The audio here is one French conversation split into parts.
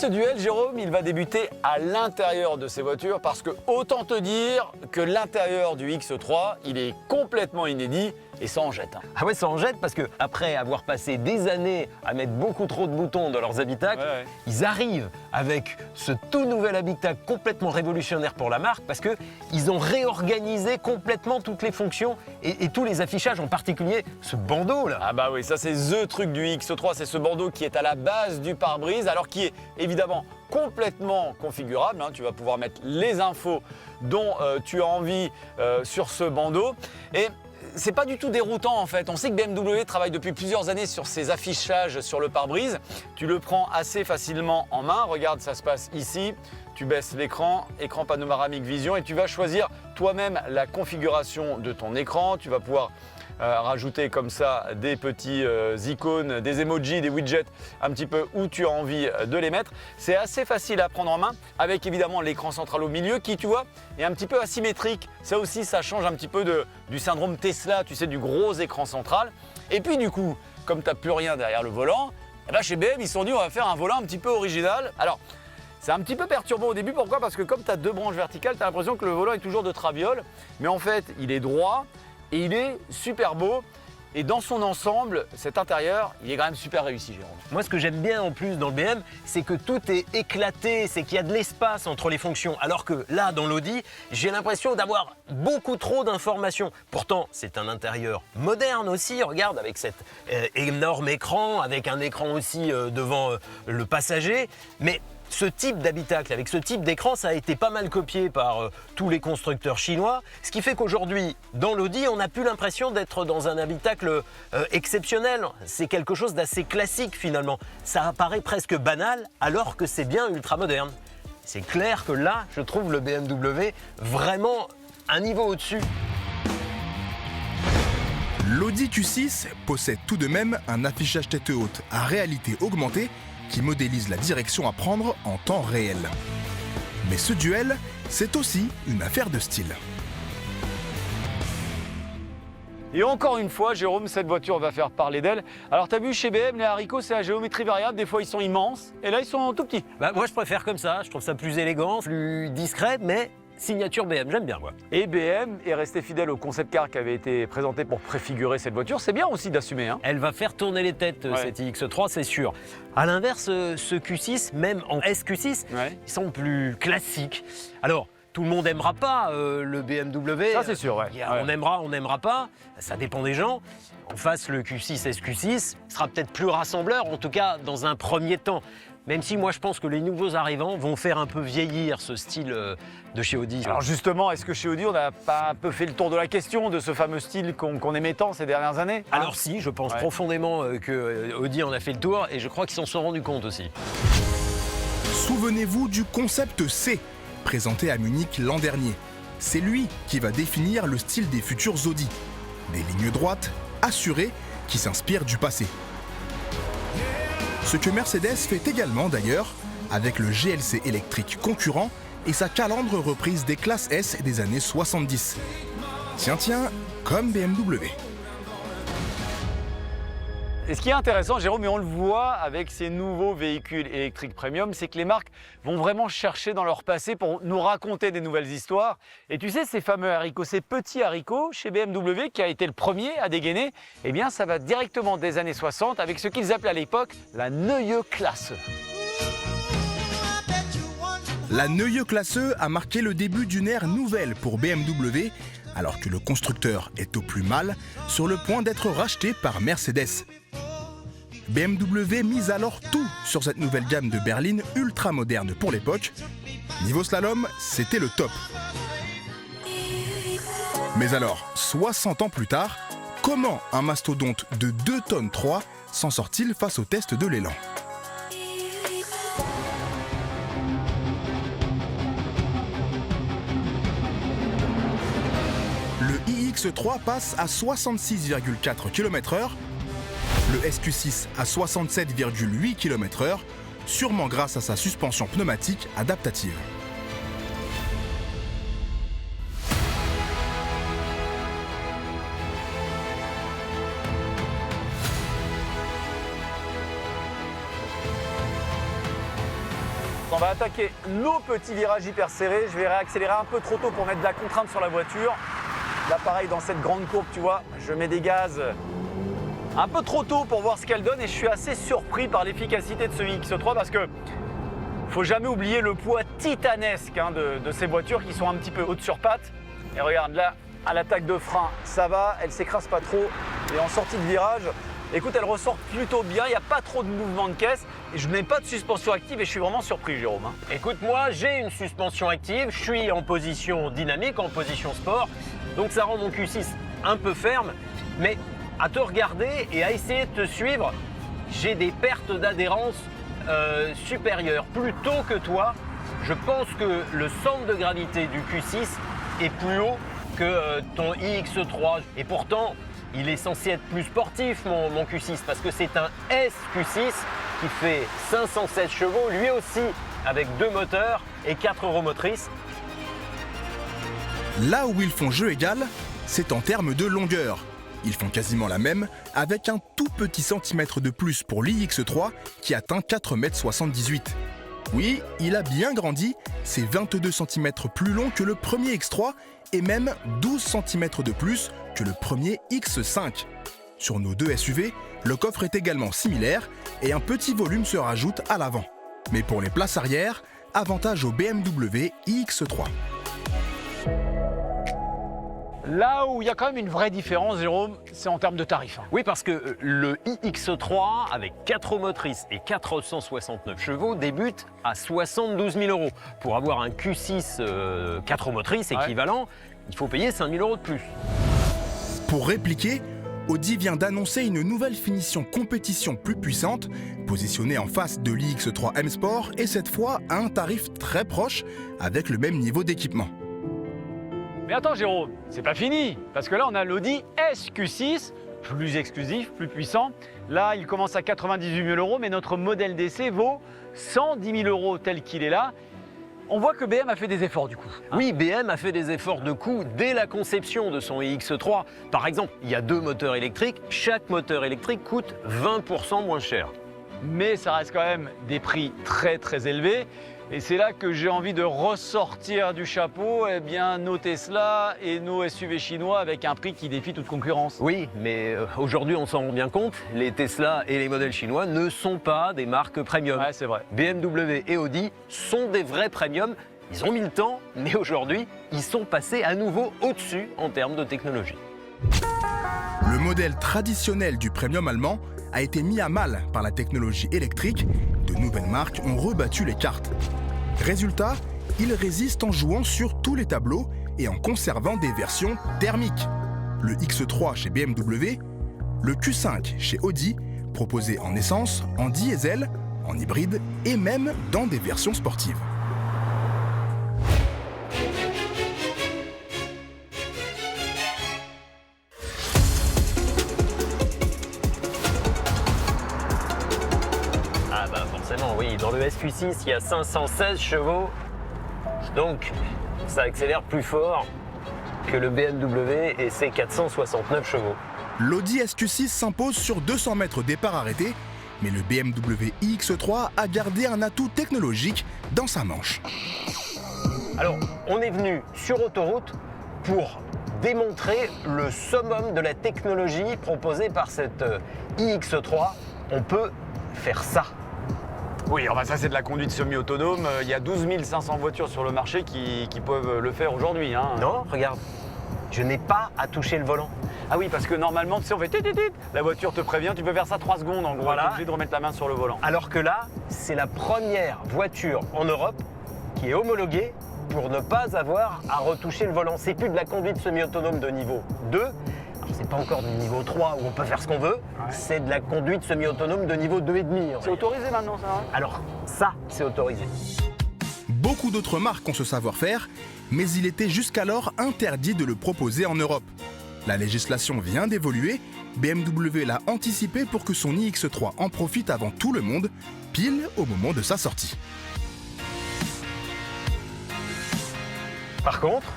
ce duel, Jérôme, il va débuter à l'intérieur de ces voitures parce que autant te dire que l'intérieur du X3, il est complètement inédit et ça en jette. Ah ouais, ça en jette parce que après avoir passé des années à mettre beaucoup trop de boutons dans leurs habitacles, ils arrivent avec ce tout nouvel habitacle complètement révolutionnaire pour la marque parce que ils ont réorganisé complètement toutes les fonctions et tous les affichages, en particulier ce bandeau là. Ah bah oui, ça c'est the truc du X3, c'est ce bandeau qui est à la base du pare-brise, alors qui est évidemment complètement configurable, hein. Tu vas pouvoir mettre les infos dont tu as envie sur ce bandeau. Et c'est pas du tout déroutant en fait. On sait que BMW travaille depuis plusieurs années sur ces affichages sur le pare-brise. Tu le prends assez facilement en main. Regarde, ça se passe ici. Tu baisses l'écran, écran panoramique vision et tu vas choisir toi-même la configuration de ton écran. Tu vas pouvoir rajouter comme ça des petits icônes, des emojis, des widgets un petit peu où tu as envie de les mettre. C'est assez facile à prendre en main avec évidemment l'écran central au milieu qui, tu vois, est un petit peu asymétrique. Ça aussi, ça change un petit peu du syndrome Tesla, tu sais, du gros écran central. Et puis du coup, comme tu n'as plus rien derrière le volant, eh ben, chez BM, ils se sont dit on va faire un volant un petit peu original. Alors, c'est un petit peu perturbant au début, pourquoi? Parce que comme tu as deux branches verticales, tu as l'impression que le volant est toujours de traviole, mais en fait, il est droit. Et il est super beau. Et dans son ensemble, cet intérieur, il est quand même super réussi, Jérôme. Moi, ce que j'aime bien en plus dans le BM, c'est que tout est éclaté, c'est qu'il y a de l'espace entre les fonctions. Alors que là, dans l'Audi, j'ai l'impression d'avoir beaucoup trop d'informations. Pourtant, c'est un intérieur moderne aussi, regarde, avec cet énorme écran, avec un écran aussi devant le passager. Mais ce type d'habitacle, avec ce type d'écran, ça a été pas mal copié par tous les constructeurs chinois, ce qui fait qu'aujourd'hui, dans l'Audi, on n'a plus l'impression d'être dans un habitacle exceptionnel. C'est quelque chose d'assez classique finalement. Ça apparaît presque banal, alors que c'est bien ultra moderne. C'est clair que là, je trouve le BMW vraiment un niveau au-dessus. L'Audi Q6 possède tout de même un affichage tête haute à réalité augmentée qui modélise la direction à prendre en temps réel. Mais ce duel, c'est aussi une affaire de style. Et encore une fois, Jérôme, cette voiture va faire parler d'elle. Alors, tu as vu, chez BM, les haricots, c'est la géométrie variable. Des fois, ils sont immenses. Et là, ils sont tout petits. Bah, moi, je préfère comme ça. Je trouve ça plus élégant, plus discret, mais signature BM, j'aime bien moi. Et BM est resté fidèle au concept car qui avait été présenté pour préfigurer cette voiture. C'est bien aussi d'assumer. Hein. Elle va faire tourner les têtes, cette iX3, c'est sûr. À l'inverse, ce Q6, même en SQ6, ils sont plus classiques. Alors, tout le monde n'aimera pas le BMW. Ça, c'est sûr, On aimera, on n'aimera pas. Ça dépend des gens. En face, le Q6 SQ6 sera peut-être plus rassembleur, en tout cas dans un premier temps. Même si moi je pense que les nouveaux arrivants vont faire un peu vieillir ce style de chez Audi. Alors justement, est-ce que chez Audi on n'a pas un peu fait le tour de la question de ce fameux style qu'on aimait tant ces dernières années? Alors si, je pense profondément que Audi en a fait le tour et je crois qu'ils s'en sont rendus compte aussi. Souvenez-vous du concept C, présenté à Munich l'an dernier. C'est lui qui va définir le style des futurs Audi. Des lignes droites, assurées, qui s'inspirent du passé. Ce que Mercedes fait également d'ailleurs, avec le GLC électrique concurrent et sa calandre reprise des classes S des années 70. Tiens, comme BMW. Et ce qui est intéressant, Jérôme, et on le voit avec ces nouveaux véhicules électriques premium, c'est que les marques vont vraiment chercher dans leur passé pour nous raconter des nouvelles histoires. Et tu sais, ces fameux haricots, ces petits haricots chez BMW, qui a été le premier à dégainer, eh bien ça va directement des années 60 avec ce qu'ils appelaient à l'époque la Neue Klasse. La Neue Klasse a marqué le début d'une ère nouvelle pour BMW, alors que le constructeur est au plus mal, sur le point d'être racheté par Mercedes. BMW mise alors tout sur cette nouvelle gamme de berlines ultra moderne pour l'époque. Niveau slalom, c'était le top. Mais alors, 60 ans plus tard, comment un mastodonte de 2 tonnes 3 s'en sort-il face au test de l'élan ? Le iX3 passe à 66,4 km/h, le SQ6 à 67,8 km/h, sûrement grâce à sa suspension pneumatique adaptative. attaquer nos petits virages hyper serrés. Je vais réaccélérer un peu trop tôt pour mettre de la contrainte sur la voiture. Là, pareil, dans cette grande courbe, tu vois, je mets des gaz un peu trop tôt pour voir ce qu'elle donne et je suis assez surpris par l'efficacité de ce iX3 parce que faut jamais oublier le poids titanesque de ces voitures qui sont un petit peu hautes sur pattes. Et regarde là, à l'attaque de frein, ça va, elle s'écrase pas trop. Et en sortie de virage, écoute, elle ressort plutôt bien, il n'y a pas trop de mouvement de caisse et je n'ai pas de suspension active et je suis vraiment surpris, Jérôme. Écoute, moi, j'ai une suspension active, je suis en position dynamique, en position sport, donc ça rend mon Q6 un peu ferme, mais à te regarder et à essayer de te suivre, j'ai des pertes d'adhérence supérieures. Plus tôt que toi, je pense que le centre de gravité du Q6 est plus haut que ton iX3. Et pourtant, il est censé être plus sportif, mon Q6, parce que c'est un SQ6 qui fait 516 chevaux, lui aussi avec 2 moteurs et 4 roues motrices. Là où ils font jeu égal, c'est en termes de longueur. Ils font quasiment la même, avec un tout petit centimètre de plus pour l'iX3 qui atteint 4,78 m. Oui, il a bien grandi, c'est 22 cm plus long que le premier X3 et même 12 cm de plus que le premier X5. Sur nos deux SUV, le coffre est également similaire et un petit volume se rajoute à l'avant. Mais pour les places arrière, avantage au BMW iX3. Là où il y a quand même une vraie différence, Jérôme, c'est en termes de tarifs. Oui, parce que le iX3 avec 4 roues motrices et 469 chevaux débute à 72 000 €. Pour avoir un Q6 4 roues motrices équivalent, il faut payer 5 000 € de plus. Pour répliquer, Audi vient d'annoncer une nouvelle finition compétition plus puissante, positionnée en face de l'iX3 M Sport et cette fois à un tarif très proche avec le même niveau d'équipement. Mais attends Jérôme, c'est pas fini, parce que là on a l'Audi SQ6, plus exclusif, plus puissant. Là il commence à 98 000 €, mais notre modèle d'essai vaut 110 000 € tel qu'il est là. On voit que BM a fait des efforts du coup. Oui, BM a fait des efforts de coût dès la conception de son iX3. Par exemple, il y a 2 moteurs électriques, chaque moteur électrique coûte 20% moins cher. Mais ça reste quand même des prix très très élevés. Et c'est là que j'ai envie de ressortir du chapeau nos Tesla et nos SUV chinois avec un prix qui défie toute concurrence. Oui, mais aujourd'hui on s'en rend bien compte, les Tesla et les modèles chinois ne sont pas des marques premium. Ouais, c'est vrai. BMW et Audi sont des vrais premiums. Ils ont mis le temps, mais aujourd'hui, ils sont passés à nouveau au-dessus en termes de technologie. Le modèle traditionnel du premium allemand a été mis à mal par la technologie électrique. De nouvelles marques ont rebattu les cartes. Résultat, il résiste en jouant sur tous les tableaux et en conservant des versions thermiques. Le X3 chez BMW, le Q5 chez Audi, proposé en essence, en diesel, en hybride et même dans des versions sportives. Oui, dans le SQ6, il y a 516 chevaux, donc ça accélère plus fort que le BMW et ses 469 chevaux. L'Audi SQ6 s'impose sur 200 mètres départ arrêté, mais le BMW iX3 a gardé un atout technologique dans sa manche. Alors, on est venu sur autoroute pour démontrer le summum de la technologie proposée par cette iX3. On peut faire ça. Oui, enfin ça c'est de la conduite semi-autonome. Il y a 12 500 voitures sur le marché qui peuvent le faire aujourd'hui. Non, regarde, je n'ai pas à toucher le volant. Ah oui, parce que normalement, tu sais, on fait tit, la voiture te prévient, tu peux faire ça 3 secondes en gros. Voilà. Tu es obligé de remettre la main sur le volant. Alors que là, c'est la première voiture en Europe qui est homologuée pour ne pas avoir à retoucher le volant. C'est plus de la conduite semi-autonome de niveau 2. C'est pas encore du niveau 3 où on peut faire ce qu'on veut, c'est de la conduite semi-autonome de niveau 2,5. C'est autorisé maintenant ça Alors ça, c'est autorisé. Beaucoup d'autres marques ont ce savoir-faire, mais il était jusqu'alors interdit de le proposer en Europe. La législation vient d'évoluer, BMW l'a anticipé pour que son iX3 en profite avant tout le monde, pile au moment de sa sortie. Par contre,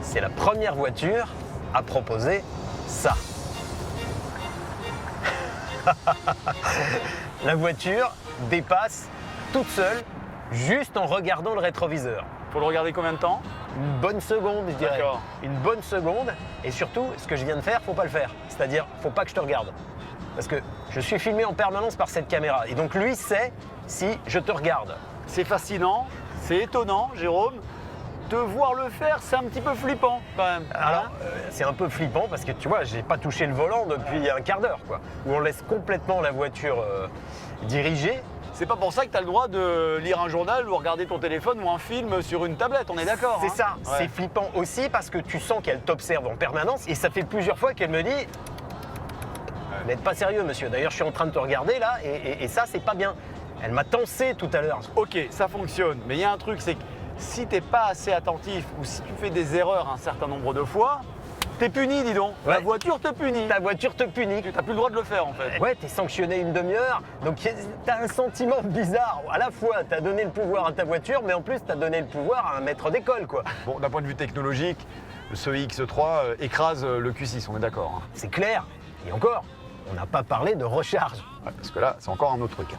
c'est la première voiture à proposer ça. La voiture dépasse toute seule juste en regardant le rétroviseur. Faut le regarder combien de temps? Une bonne seconde, je dirais. D'accord. Une bonne seconde. Et surtout, ce que je viens de faire, faut pas le faire. C'est-à-dire, faut pas que je te regarde. Parce que je suis filmé en permanence par cette caméra. Et donc lui sait si je te regarde. C'est fascinant, c'est étonnant, Jérôme. Te voir le faire, c'est un petit peu flippant quand même. Alors, c'est un peu flippant parce que tu vois, j'ai pas touché le volant depuis un quart d'heure, quoi. Où on laisse complètement la voiture dirigée. C'est pas pour ça que tu as le droit de lire un journal ou regarder ton téléphone ou un film sur une tablette, on est d'accord? C'est ça. Ouais. C'est flippant aussi parce que tu sens qu'elle t'observe en permanence. Et ça fait plusieurs fois qu'elle me dit vous n'êtes pas sérieux, monsieur. D'ailleurs, je suis en train de te regarder là et ça, c'est pas bien. Elle m'a tensé tout à l'heure. Ok, ça fonctionne, mais il y a un truc, c'est que si t'es pas assez attentif ou si tu fais des erreurs un certain nombre de fois, t'es puni, dis donc. La Ouais. voiture te punit. Ta voiture te punit. Tu n'as plus le droit de le faire en fait. Ouais, t'es sanctionné une demi-heure, donc t'as un sentiment bizarre. À la fois, t'as donné le pouvoir à ta voiture, mais en plus, t'as donné le pouvoir à un maître d'école, quoi. Bon, d'un point de vue technologique, ce X3 écrase le Q6, on est d'accord. Hein. C'est clair. Et encore, on n'a pas parlé de recharge. Ouais, parce que là, c'est encore un autre truc.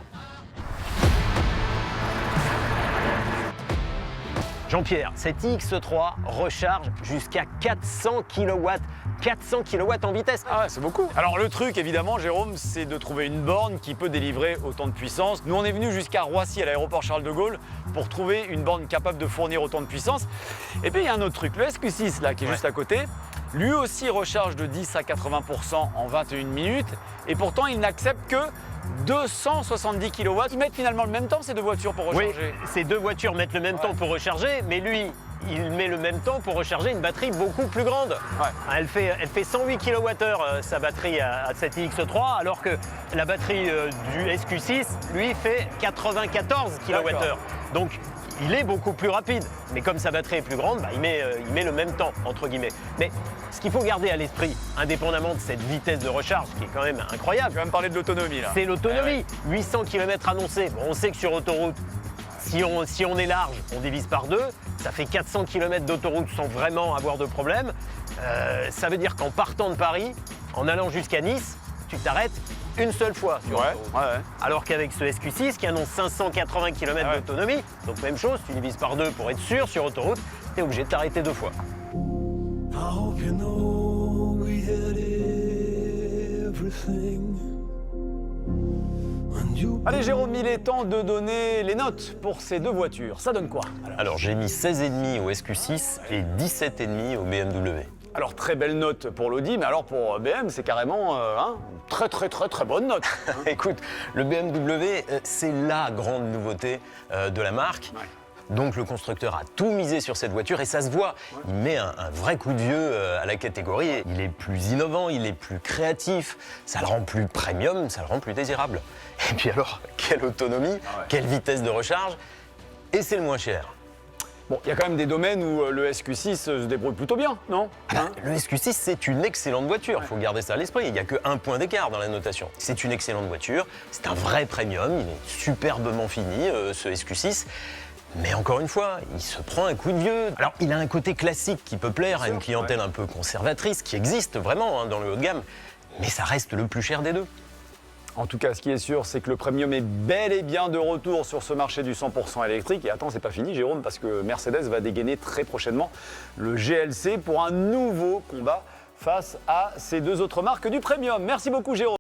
Jean-Pierre, cette X3 recharge jusqu'à 400 kW. 400 kW en vitesse. Ah ouais, c'est beaucoup. Alors le truc, évidemment, Jérôme, c'est de trouver une borne qui peut délivrer autant de puissance. Nous, on est venu jusqu'à Roissy, à l'aéroport Charles de Gaulle, pour trouver une borne capable de fournir autant de puissance. Et puis, il y a un autre truc, le SQ6, là, qui est juste à côté, lui aussi recharge de 10 à 80% en 21 minutes. Et pourtant, il n'accepte que 270 kW. Ils mettent finalement le même temps, ces deux voitures, pour Oui, recharger. ces deux voitures mettent le même temps pour recharger, mais lui, il met le même temps pour recharger une batterie beaucoup plus grande. Ouais. Elle fait 108 kWh sa batterie à cette X3, alors que la batterie du SQ6, lui, fait 94 kWh. D'accord. Donc, il est beaucoup plus rapide. Mais comme sa batterie est plus grande, bah, il met le même temps, entre guillemets. Mais ce qu'il faut garder à l'esprit, indépendamment de cette vitesse de recharge, qui est quand même Tu incroyable, vas me parler de l'autonomie, là. c'est l'autonomie. Eh ouais. 800 km annoncés. Bon, on sait que sur autoroute, si on est large, on divise par deux. Ça fait 400 km d'autoroute sans vraiment avoir de problème. Ça veut dire qu'en partant de Paris, en allant jusqu'à Nice, tu t'arrêtes une seule fois sur Ouais, autoroute. ouais. Alors qu'avec ce SQ6 qui annonce 580 km Ah ouais. d'autonomie, donc même chose, tu divises par deux pour être sûr sur autoroute, tu es obligé de t'arrêter deux fois. I hope you know we had everything. And you Allez, Jérôme, il est temps de donner les notes pour ces deux voitures. Ça donne quoi? Alors j'ai mis 16,5 au SQ6 et 17,5 au BMW. Alors, très belle note pour l'Audi, mais alors pour BM, c'est carrément très bonne note. Écoute, le BMW, c'est la grande nouveauté de la marque. Ouais. Donc le constructeur a tout misé sur cette voiture et ça se voit. Il met un vrai coup de vieux à la catégorie. Il est plus innovant, il est plus créatif, ça le rend plus premium, ça le rend plus désirable. Et puis alors, quelle autonomie, quelle vitesse de recharge, et c'est le moins cher. Bon, il y a quand même des domaines où le SQ6 se débrouille plutôt bien, non? Hein? Le SQ6, c'est une excellente voiture, il faut garder ça à l'esprit. Il n'y a que un point d'écart dans la notation. C'est une excellente voiture, c'est un vrai premium, il est superbement fini, ce SQ6. Mais encore une fois, il se prend un coup de vieux. Alors, il a un côté classique qui peut plaire à une clientèle un peu conservatrice, qui existe vraiment dans le haut de gamme, mais ça reste le plus cher des deux. En tout cas, ce qui est sûr, c'est que le Premium est bel et bien de retour sur ce marché du 100% électrique. Et attends, c'est pas fini, Jérôme, parce que Mercedes va dégainer très prochainement le GLC pour un nouveau combat face à ces deux autres marques du Premium. Merci beaucoup, Jérôme.